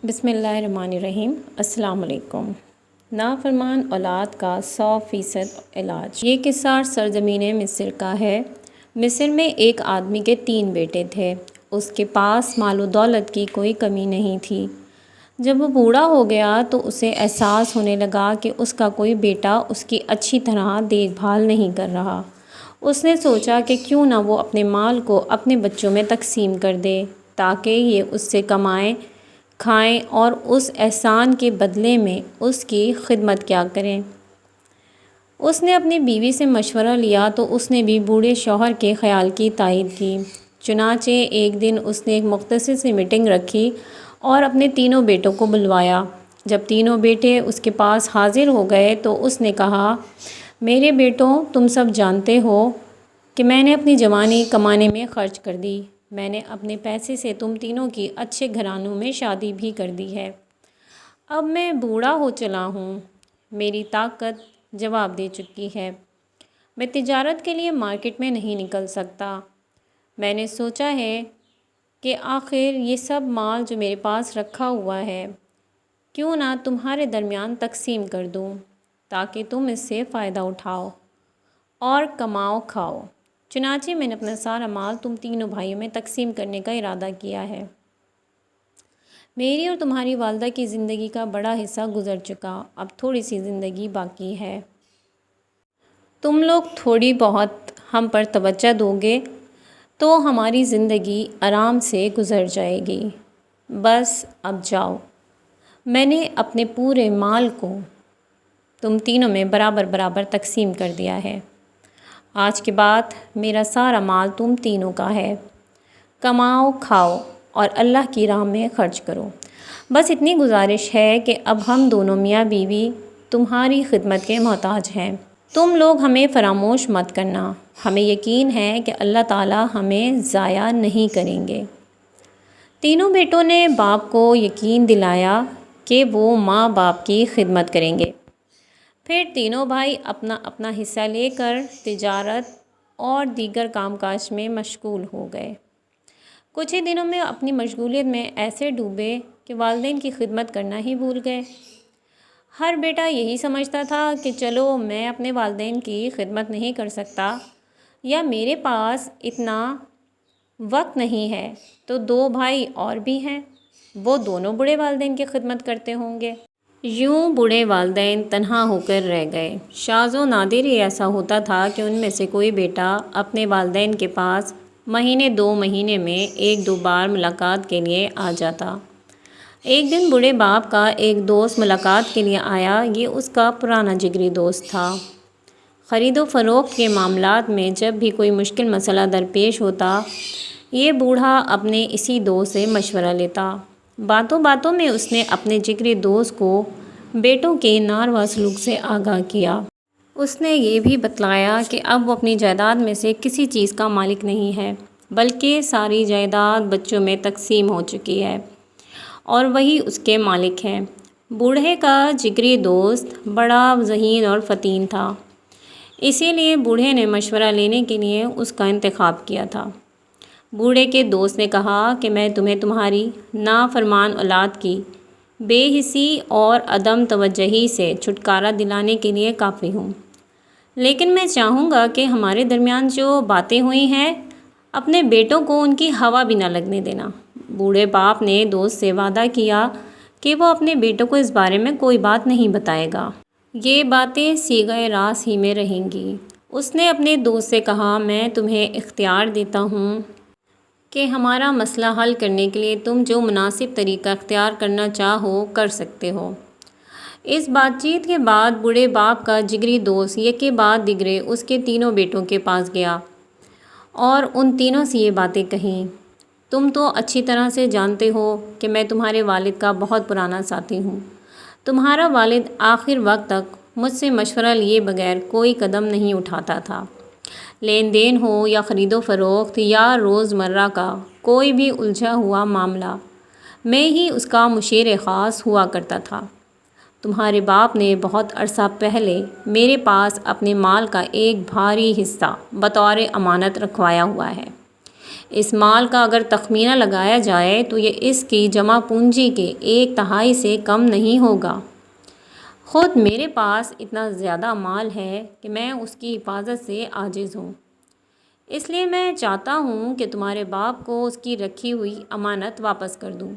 بسم اللہ الرحمن الرحیم۔ السلام علیکم۔ نافرمان اولاد کا 100% علاج۔ یہ قصہ سرزمین مصر کا ہے۔ مصر میں ایک آدمی کے 3 بیٹے تھے۔ اس کے پاس مال و دولت کی کوئی کمی نہیں تھی۔ جب وہ بوڑھا ہو گیا تو اسے احساس ہونے لگا کہ اس کا کوئی بیٹا اس کی اچھی طرح دیکھ بھال نہیں کر رہا۔ اس نے سوچا کہ کیوں نہ وہ اپنے مال کو اپنے بچوں میں تقسیم کر دے تاکہ یہ اس سے کمائیں، کھائیں اور اس احسان کے بدلے میں اس کی خدمت کیا کریں۔ اس نے اپنی بیوی سے مشورہ لیا تو اس نے بھی بوڑھے شوہر کے خیال کی تائید کی۔ چنانچہ ایک دن اس نے ایک مختصر سی میٹنگ رکھی اور اپنے تینوں بیٹوں کو بلوایا۔ جب تینوں بیٹے اس کے پاس حاضر ہو گئے تو اس نے کہا، میرے بیٹوں، تم سب جانتے ہو کہ میں نے اپنی جوانی کمانے میں خرچ کر دی۔ میں نے اپنے پیسے سے تم تینوں کی اچھے گھرانوں میں شادی بھی کر دی ہے۔ اب میں بوڑھا ہو چلا ہوں، میری طاقت جواب دے چکی ہے۔ میں تجارت کے لیے مارکیٹ میں نہیں نکل سکتا۔ میں نے سوچا ہے کہ آخر یہ سب مال جو میرے پاس رکھا ہوا ہے کیوں نہ تمہارے درمیان تقسیم کر دوں تاکہ تم اس سے فائدہ اٹھاؤ اور کماؤ کھاؤ۔ چنانچہ میں نے اپنا سارا مال تم تینوں بھائیوں میں تقسیم کرنے کا ارادہ کیا ہے۔ میری اور تمہاری والدہ کی زندگی کا بڑا حصہ گزر چکا، اب تھوڑی سی زندگی باقی ہے۔ تم لوگ تھوڑی بہت ہم پر توجہ دو گے تو ہماری زندگی آرام سے گزر جائے گی۔ بس اب جاؤ۔ میں نے اپنے پورے مال کو تم تینوں میں برابر برابر تقسیم کر دیا ہے۔ آج کے بعد میرا سارا مال تم تینوں کا ہے۔ کماؤ، کھاؤ اور اللہ کی راہ میں خرچ کرو۔ بس اتنی گزارش ہے کہ اب ہم دونوں میاں بیوی تمہاری خدمت کے محتاج ہیں۔ تم لوگ ہمیں فراموش مت کرنا۔ ہمیں یقین ہے کہ اللہ تعالیٰ ہمیں ضائع نہیں کریں گے۔ تینوں بیٹوں نے باپ کو یقین دلایا کہ وہ ماں باپ کی خدمت کریں گے۔ پھر تینوں بھائی اپنا اپنا حصہ لے کر تجارت اور دیگر کام کاج میں مشغول ہو گئے۔ کچھ ہی دنوں میں اپنی مشغولیت میں ایسے ڈوبے کہ والدین کی خدمت کرنا ہی بھول گئے۔ ہر بیٹا یہی سمجھتا تھا کہ چلو میں اپنے والدین کی خدمت نہیں کر سکتا یا میرے پاس اتنا وقت نہیں ہے تو 2 بھائی اور بھی ہیں، وہ دونوں بوڑھے والدین کی خدمت کرتے ہوں گے۔ یوں بوڑھے والدین تنہا ہو کر رہ گئے۔ شاذ و نادر ہی ایسا ہوتا تھا کہ ان میں سے کوئی بیٹا اپنے والدین کے پاس مہینے 2 مہینے میں 1-2 بار ملاقات کے لیے آ جاتا۔ ایک دن بوڑھے باپ کا ایک دوست ملاقات کے لیے آیا۔ یہ اس کا پرانا جگری دوست تھا۔ خرید و فروخت کے معاملات میں جب بھی کوئی مشکل مسئلہ درپیش ہوتا یہ بوڑھا اپنے اسی دوست سے مشورہ لیتا۔ باتوں باتوں میں اس نے اپنے جگری دوست کو بیٹوں کے ناروا سلوک سے آگاہ کیا۔ اس نے یہ بھی بتلایا کہ اب وہ اپنی جائیداد میں سے کسی چیز کا مالک نہیں ہے بلکہ ساری جائیداد بچوں میں تقسیم ہو چکی ہے اور وہی اس کے مالک ہیں۔ بوڑھے کا جگری دوست بڑا ذہین اور فطن تھا، اسی لیے بوڑھے نے مشورہ لینے کے لیے اس کا انتخاب کیا تھا۔ بوڑھے کے دوست نے کہا کہ میں تمہیں تمہاری نافرمان اولاد کی بے حسی اور عدم توجہی سے چھٹکارا دلانے کے لیے کافی ہوں، لیکن میں چاہوں گا کہ ہمارے درمیان جو باتیں ہوئی ہیں اپنے بیٹوں کو ان کی ہوا بھی نہ لگنے دینا۔ بوڑھے باپ نے دوست سے وعدہ کیا کہ وہ اپنے بیٹوں کو اس بارے میں کوئی بات نہیں بتائے گا۔ یہ باتیں صیغہ راز ہی میں رہیں گی۔ اس نے اپنے دوست سے کہا، میں تمہیں اختیار دیتا ہوں کہ ہمارا مسئلہ حل کرنے کے لیے تم جو مناسب طریقہ اختیار کرنا چاہو کر سکتے ہو۔ اس بات چیت کے بعد بوڑھے باپ کا جگری دوست یکے بعد دیگرے اس کے تینوں بیٹوں کے پاس گیا اور ان تینوں سے یہ باتیں کہیں۔ تم تو اچھی طرح سے جانتے ہو کہ میں تمہارے والد کا بہت پرانا ساتھی ہوں۔ تمہارا والد آخر وقت تک مجھ سے مشورہ لیے بغیر کوئی قدم نہیں اٹھاتا تھا۔ لین دین ہو یا خرید و فروخت یا روزمرہ کا کوئی بھی الجھا ہوا معاملہ میں ہی اس کا مشیر خاص ہوا کرتا تھا۔ تمہارے باپ نے بہت عرصہ پہلے میرے پاس اپنے مال کا ایک بھاری حصہ بطور امانت رکھوایا ہوا ہے۔ اس مال کا اگر تخمینہ لگایا جائے تو یہ اس کی جمع پونجی کے 1/3 سے کم نہیں ہوگا۔ خود میرے پاس اتنا زیادہ مال ہے کہ میں اس کی حفاظت سے عاجز ہوں، اس لیے میں چاہتا ہوں کہ تمہارے باپ کو اس کی رکھی ہوئی امانت واپس کر دوں۔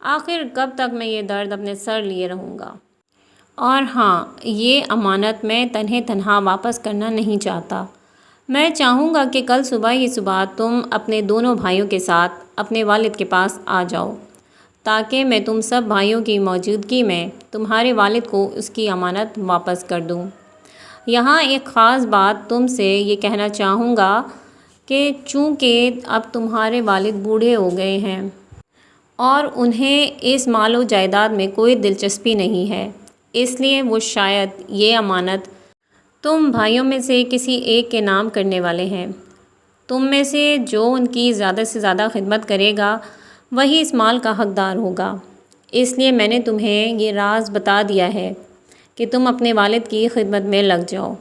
آخر کب تک میں یہ درد اپنے سر لیے رہوں گا؟ اور ہاں، یہ امانت میں تنہا واپس کرنا نہیں چاہتا۔ میں چاہوں گا کہ کل صبح ہی صبح تم اپنے دونوں بھائیوں کے ساتھ اپنے والد کے پاس آ جاؤ، تاکہ میں تم سب بھائیوں کی موجودگی میں تمہارے والد کو اس کی امانت واپس کر دوں۔ یہاں ایک خاص بات تم سے یہ کہنا چاہوں گا کہ چونکہ اب تمہارے والد بوڑھے ہو گئے ہیں اور انہیں اس مال و جائیداد میں کوئی دلچسپی نہیں ہے، اس لیے وہ شاید یہ امانت تم بھائیوں میں سے کسی ایک کے نام کرنے والے ہیں۔ تم میں سے جو ان کی زیادہ سے زیادہ خدمت کرے گا وہی اس مال کا حقدار ہوگا، اس لیے میں نے تمہیں یہ راز بتا دیا ہے کہ تم اپنے والد کی خدمت میں لگ جاؤ۔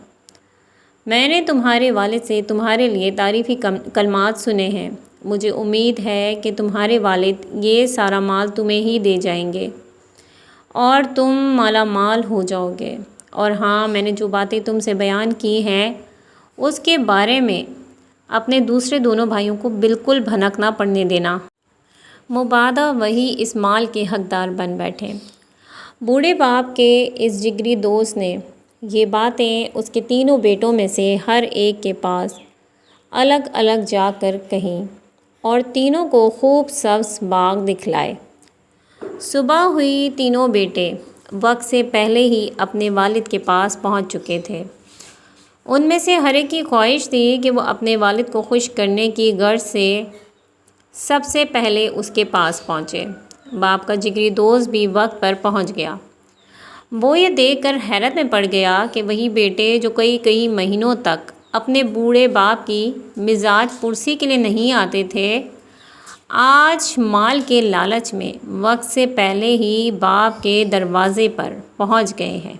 میں نے تمہارے والد سے تمہارے لیے تعریفی کلمات سنے ہیں۔ مجھے امید ہے کہ تمہارے والد یہ سارا مال تمہیں ہی دے جائیں گے اور تم مالا مال ہو جاؤ گے۔ اور ہاں، میں نے جو باتیں تم سے بیان کی ہیں اس کے بارے میں اپنے دوسرے دونوں بھائیوں کو بالکل بھنک نہ پڑنے دینا۔ مبادا وہی اس مال کے حقدار بن بیٹھے۔ بوڑھے باپ کے اس جگری دوست نے یہ باتیں اس کے تینوں بیٹوں میں سے ہر ایک کے پاس الگ الگ جا کر کہیں اور تینوں کو خوب سبز باغ دکھلائے۔ صبح ہوئی، تینوں بیٹے وقت سے پہلے ہی اپنے والد کے پاس پہنچ چکے تھے۔ ان میں سے ہر ایک کی خواہش تھی کہ وہ اپنے والد کو خوش کرنے کی غرض سے سب سے پہلے اس کے پاس پہنچے۔ باپ کا جگری دوست بھی وقت پر پہنچ گیا۔ وہ یہ دیکھ کر حیرت میں پڑ گیا کہ وہی بیٹے جو کئی مہینوں تک اپنے بوڑھے باپ کی مزاج پرسی کے لیے نہیں آتے تھے، آج مال کے لالچ میں وقت سے پہلے ہی باپ کے دروازے پر پہنچ گئے ہیں۔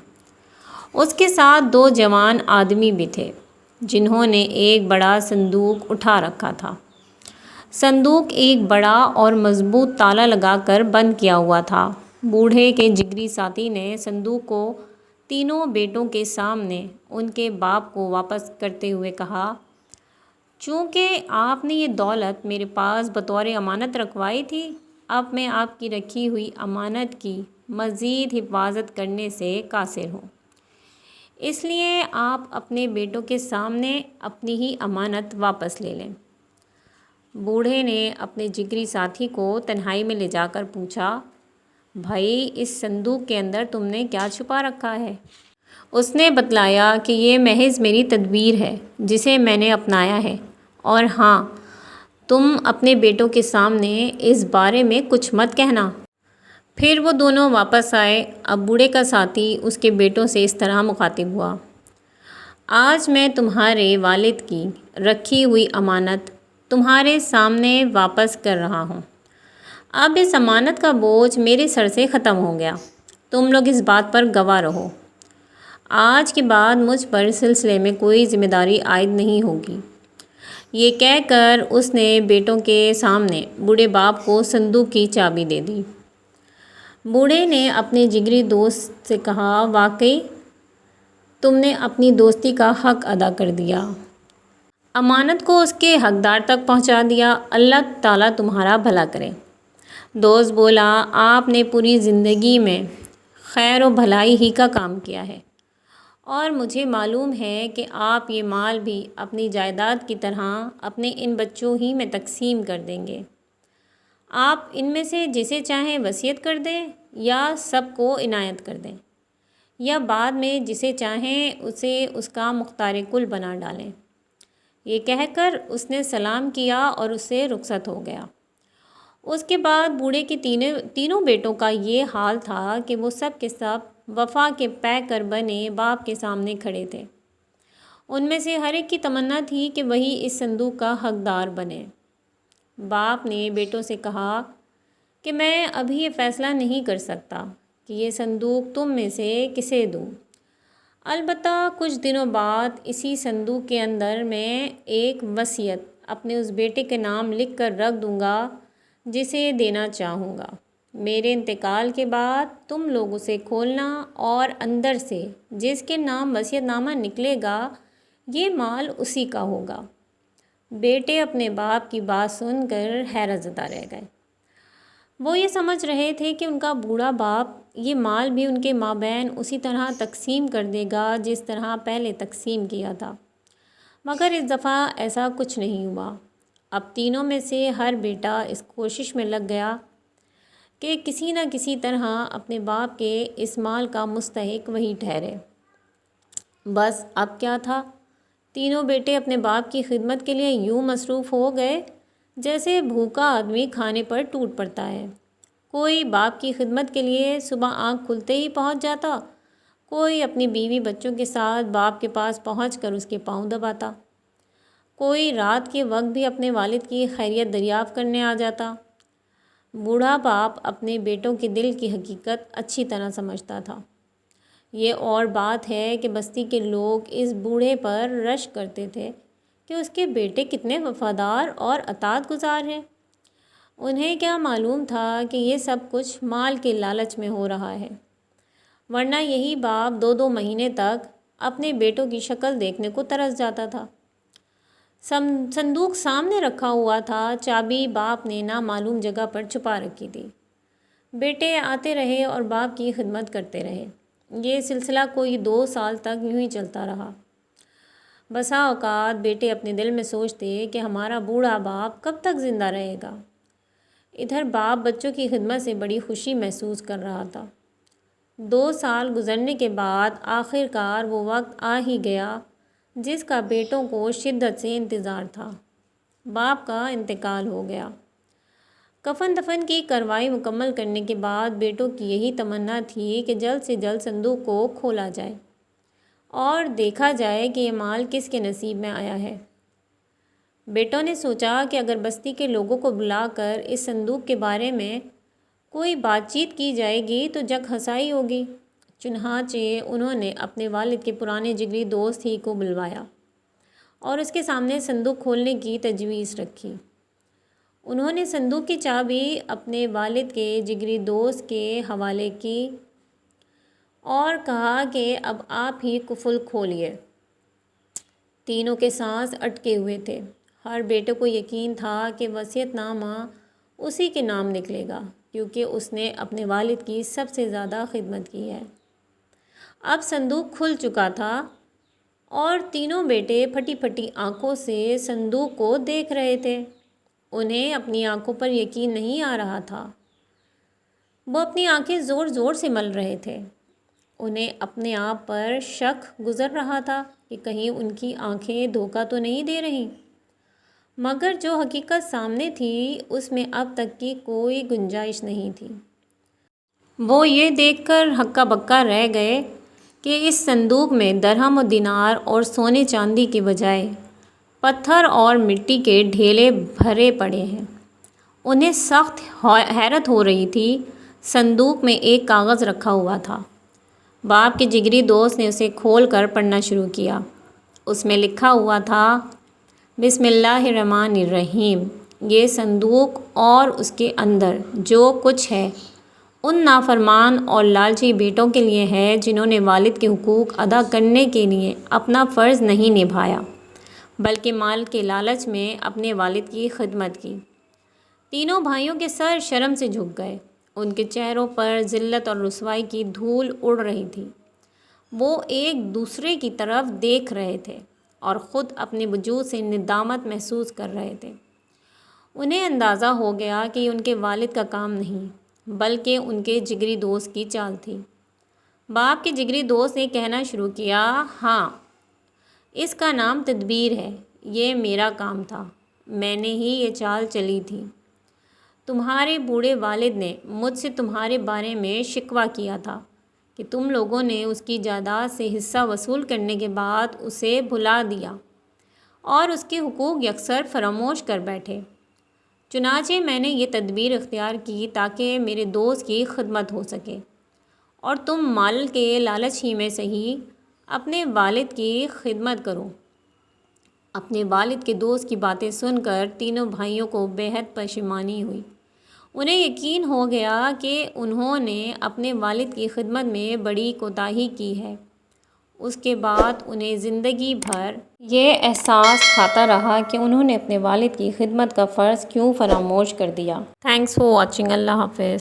اس کے ساتھ 2 جوان آدمی بھی تھے جنہوں نے ایک بڑا صندوق اٹھا رکھا تھا۔ صندوق ایک بڑا اور مضبوط تالا لگا کر بند کیا ہوا تھا۔ بوڑھے کے جگری ساتھی نے صندوق کو تینوں بیٹوں کے سامنے ان کے باپ کو واپس کرتے ہوئے کہا، چونکہ آپ نے یہ دولت میرے پاس بطور امانت رکھوائی تھی، اب میں آپ کی رکھی ہوئی امانت کی مزید حفاظت کرنے سے قاصر ہوں، اس لیے آپ اپنے بیٹوں کے سامنے اپنی ہی امانت واپس لے لیں۔ بوڑھے نے اپنے جگری ساتھی کو تنہائی میں لے جا کر پوچھا، بھائی، اس صندوق کے اندر تم نے کیا چھپا رکھا ہے؟ اس نے بتلایا کہ یہ محض میری تدبیر ہے جسے میں نے اپنایا ہے، اور ہاں، تم اپنے بیٹوں کے سامنے اس بارے میں کچھ مت کہنا۔ پھر وہ دونوں واپس آئے۔ اب بوڑھے کا ساتھی اس کے بیٹوں سے اس طرح مخاطب ہوا، آج میں تمہارے والد کی رکھی ہوئی امانت تمہارے سامنے واپس کر رہا ہوں۔ اب اس امانت کا بوجھ میرے سر سے ختم ہو گیا، تم لوگ اس بات پر گواہ رہو۔ آج کے بعد مجھ پر اس سلسلے میں کوئی ذمہ داری عائد نہیں ہوگی۔ یہ کہہ کر اس نے بیٹوں کے سامنے بوڑھے باپ کو صندوق کی چابی دے دی۔ بوڑھے نے اپنے جگری دوست سے کہا، واقعی تم نے اپنی دوستی کا حق ادا کر دیا، امانت کو اس کے حقدار تک پہنچا دیا، اللہ تعالیٰ تمہارا بھلا کرے۔ دوست بولا، آپ نے پوری زندگی میں خیر و بھلائی ہی کا کام کیا ہے، اور مجھے معلوم ہے کہ آپ یہ مال بھی اپنی جائیداد کی طرح اپنے ان بچوں ہی میں تقسیم کر دیں گے۔ آپ ان میں سے جسے چاہیں وصیت کر دیں یا سب کو عنایت کر دیں، یا بعد میں جسے چاہیں اسے اس کا مختار کل بنا ڈالیں۔ یہ کہہ کر اس نے سلام کیا اور اس سے رخصت ہو گیا۔ اس کے بعد بوڑھے کے تینوں بیٹوں کا یہ حال تھا کہ وہ سب کے سب وفا کے پیکر بنے باپ کے سامنے کھڑے تھے۔ ان میں سے ہر ایک کی تمنا تھی کہ وہی اس صندوق کا حقدار بنے۔ باپ نے بیٹوں سے کہا کہ میں ابھی یہ فیصلہ نہیں کر سکتا کہ یہ صندوق تم میں سے کسے دوں، البتہ کچھ دنوں بعد اسی صندوق کے اندر میں ایک وصیت اپنے اس بیٹے کے نام لکھ کر رکھ دوں گا جسے دینا چاہوں گا۔ میرے انتقال کے بعد تم لوگ اسے کھولنا اور اندر سے جس کے نام وصیت نامہ نکلے گا یہ مال اسی کا ہوگا۔ بیٹے اپنے باپ کی بات سن کر حیرت زدہ رہ گئے۔ وہ یہ سمجھ رہے تھے کہ ان کا بوڑھا باپ یہ مال بھی ان کے مابین اسی طرح تقسیم کر دے گا جس طرح پہلے تقسیم کیا تھا، مگر اس دفعہ ایسا کچھ نہیں ہوا۔ اب تینوں میں سے ہر بیٹا اس کوشش میں لگ گیا کہ کسی نہ کسی طرح اپنے باپ کے اس مال کا مستحق وہی ٹھہرے۔ بس اب کیا تھا، تینوں بیٹے اپنے باپ کی خدمت کے لیے یوں مصروف ہو گئے جیسے بھوکا آدمی کھانے پر ٹوٹ پڑتا ہے۔ کوئی باپ کی خدمت کے لیے صبح آنکھ کھلتے ہی پہنچ جاتا، کوئی اپنی بیوی بچوں کے ساتھ باپ کے پاس پہنچ کر اس کے پاؤں دباتا، کوئی رات کے وقت بھی اپنے والد کی خیریت دریافت کرنے آ جاتا۔ بوڑھا باپ اپنے بیٹوں کے دل کی حقیقت اچھی طرح سمجھتا تھا۔ یہ اور بات ہے کہ بستی کے لوگ اس بوڑھے پر رشک کرتے تھے کہ اس کے بیٹے کتنے وفادار اور اطاعت گزار ہیں۔ انہیں کیا معلوم تھا کہ یہ سب کچھ مال کے لالچ میں ہو رہا ہے، ورنہ یہی باپ 2 مہینے تک اپنے بیٹوں کی شکل دیکھنے کو ترس جاتا تھا۔ صندوق سامنے رکھا ہوا تھا، چابی باپ نے نامعلوم جگہ پر چھپا رکھی تھی۔ بیٹے آتے رہے اور باپ کی خدمت کرتے رہے۔ یہ سلسلہ کوئی 2 سال تک یوں ہی چلتا رہا۔ بسا اوقات بیٹے اپنے دل میں سوچتے کہ ہمارا بوڑھا باپ کب تک زندہ رہے گا۔ ادھر باپ بچوں کی خدمت سے بڑی خوشی محسوس کر رہا تھا۔ 2 سال گزرنے کے بعد آخر کار وہ وقت آ ہی گیا جس کا بیٹوں کو شدت سے انتظار تھا۔ باپ کا انتقال ہو گیا۔ کفن دفن کی کارروائی مکمل کرنے کے بعد بیٹوں کی یہی تمنا تھی کہ جلد سے جلد صندوق کو کھولا جائے اور دیکھا جائے کہ یہ مال کس کے نصیب میں آیا ہے۔ بیٹوں نے سوچا کہ اگر بستی کے لوگوں کو بلا کر اس صندوق کے بارے میں کوئی بات چیت کی جائے گی تو جگ ہنسائی ہوگی۔ چنانچہ انہوں نے اپنے والد کے پرانے جگری دوست ہی کو بلوایا اور اس کے سامنے صندوق کھولنے کی تجویز رکھی۔ انہوں نے صندوق کی چابی اپنے والد کے جگری دوست کے حوالے کی اور کہا کہ اب آپ ہی قفل کھولیے۔ تینوں کے سانس اٹکے ہوئے تھے۔ ہر بیٹے کو یقین تھا کہ وصیت نامہ اسی کے نام نکلے گا کیونکہ اس نے اپنے والد کی سب سے زیادہ خدمت کی ہے۔ اب صندوق کھل چکا تھا اور تینوں بیٹے پھٹی پھٹی آنکھوں سے صندوق کو دیکھ رہے تھے۔ انہیں اپنی آنکھوں پر یقین نہیں آ رہا تھا۔ وہ اپنی آنکھیں زور زور سے مل رہے تھے۔ انہیں اپنے آپ پر شک گزر رہا تھا کہ کہیں ان کی آنکھیں دھوکہ تو نہیں دے رہی، مگر جو حقیقت سامنے تھی اس میں اب تک کی کوئی گنجائش نہیں تھی۔ وہ یہ دیکھ کر ہکا بکا رہ گئے کہ اس صندوق میں درہم و دینار اور سونے چاندی کے بجائے پتھر اور مٹی کے ڈھیلے بھرے پڑے ہیں۔ انہیں سخت حیرت ہو رہی تھی۔ صندوق میں ایک کاغذ رکھا ہوا تھا۔ باپ کے جگری دوست نے اسے کھول کر پڑھنا شروع کیا۔ اس میں لکھا ہوا تھا، بسم اللہ الرحمن الرحیم۔ یہ صندوق اور اس کے اندر جو کچھ ہے ان نافرمان اور لالچی بیٹوں کے لیے ہے جنہوں نے والد کے حقوق ادا کرنے کے لیے اپنا فرض نہیں نبھایا بلکہ مال کے لالچ میں اپنے والد کی خدمت کی۔ تینوں بھائیوں کے سر شرم سے جھک گئے۔ ان کے چہروں پر ذلت اور رسوائی کی دھول اڑ رہی تھی۔ وہ ایک دوسرے کی طرف دیکھ رہے تھے اور خود اپنے وجود سے ندامت محسوس کر رہے تھے۔ انہیں اندازہ ہو گیا کہ یہ ان کے والد کا کام نہیں بلکہ ان کے جگری دوست کی چال تھی۔ باپ کے جگری دوست نے کہنا شروع کیا، ہاں، اس کا نام تدبیر ہے۔ یہ میرا کام تھا، میں نے ہی یہ چال چلی تھی۔ تمہارے بوڑھے والد نے مجھ سے تمہارے بارے میں شکوہ کیا تھا کہ تم لوگوں نے اس کی جائیداد سے حصہ وصول کرنے کے بعد اسے بھلا دیا اور اس کے حقوق یکسر فراموش کر بیٹھے۔ چنانچہ میں نے یہ تدبیر اختیار کی تاکہ میرے دوست کی خدمت ہو سکے اور تم مال کے لالچ ہی میں صحیح اپنے والد کی خدمت کرو۔ اپنے والد کے دوست کی باتیں سن کر تینوں بھائیوں کو بےحد پشیمانی ہوئی۔ انہیں یقین ہو گیا کہ انہوں نے اپنے والد کی خدمت میں بڑی کوتاہی کی ہے۔ اس کے بعد انہیں زندگی بھر یہ احساس کھاتا رہا کہ انہوں نے اپنے والد کی خدمت کا فرض کیوں فراموش کر دیا۔ Thanks for watching. اللہ حافظ۔